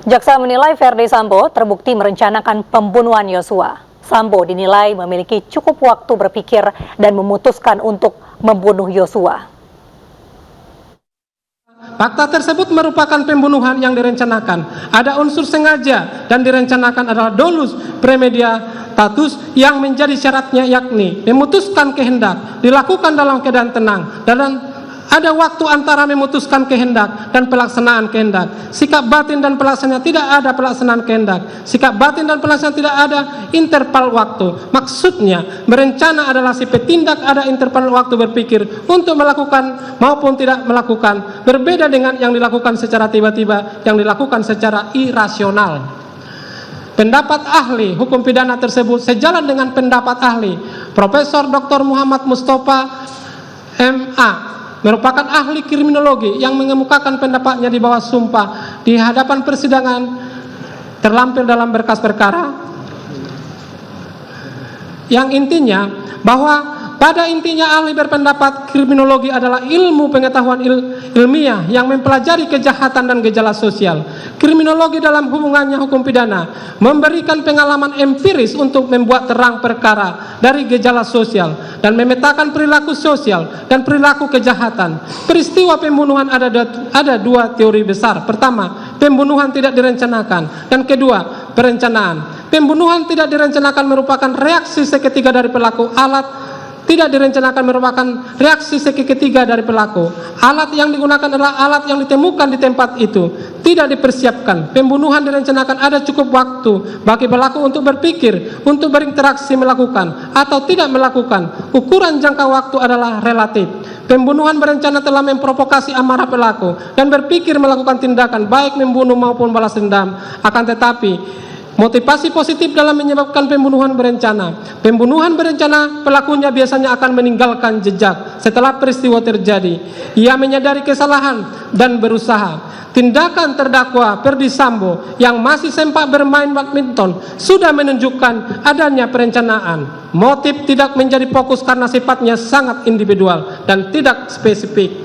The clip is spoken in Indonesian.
Jaksa menilai Verdi Sambo terbukti merencanakan pembunuhan Yosua. Sambo dinilai memiliki cukup waktu berpikir dan memutuskan untuk membunuh Yosua. Fakta tersebut merupakan pembunuhan yang direncanakan. Ada unsur sengaja dan direncanakan adalah dolus premeditatus yang menjadi syaratnya, yakni memutuskan kehendak, dilakukan dalam keadaan tenang, dan ada waktu antara memutuskan kehendak dan pelaksanaan kehendak. Sikap batin dan pelaksanaan tidak ada pelaksanaan kehendak. Sikap batin dan pelaksanaan tidak ada interval waktu. Maksudnya, berencana adalah si petindak ada interval waktu berpikir untuk melakukan maupun tidak melakukan. Berbeda dengan yang dilakukan secara tiba-tiba, yang dilakukan secara irasional. Pendapat ahli hukum pidana tersebut sejalan dengan pendapat ahli Profesor Dr. Muhammad Mustafa MA, merupakan ahli kriminologi yang mengemukakan pendapatnya di bawah sumpah di hadapan persidangan terlampir dalam berkas perkara, yang intinya bahwa pada intinya ahli berpendapat kriminologi adalah ilmu pengetahuan ilmiah yang mempelajari kejahatan dan gejala sosial. Kriminologi dalam hubungannya hukum pidana memberikan pengalaman empiris untuk membuat terang perkara dari gejala sosial dan memetakan perilaku sosial dan perilaku kejahatan. Peristiwa pembunuhan ada dua teori besar. Pertama, pembunuhan tidak direncanakan, dan kedua, perencanaan. Pembunuhan tidak direncanakan merupakan reaksi seketika dari pelaku. Tidak direncanakan merupakan reaksi ketiga dari pelaku. Alat yang digunakan adalah alat yang ditemukan di tempat itu, tidak dipersiapkan. Pembunuhan direncanakan ada cukup waktu bagi pelaku untuk berpikir, untuk berinteraksi, melakukan atau tidak melakukan. Ukuran jangka waktu adalah relatif. Pembunuhan berencana telah memprovokasi amarah pelaku dan berpikir melakukan tindakan baik membunuh maupun balas dendam. Akan tetapi motivasi positif dalam menyebabkan pembunuhan berencana. Pembunuhan berencana, pelakunya biasanya akan meninggalkan jejak setelah peristiwa terjadi. Ia menyadari kesalahan dan berusaha. Tindakan terdakwa Verdi Sambo yang masih sempat bermain badminton sudah menunjukkan adanya perencanaan. Motif tidak menjadi fokus karena sifatnya sangat individual dan tidak spesifik.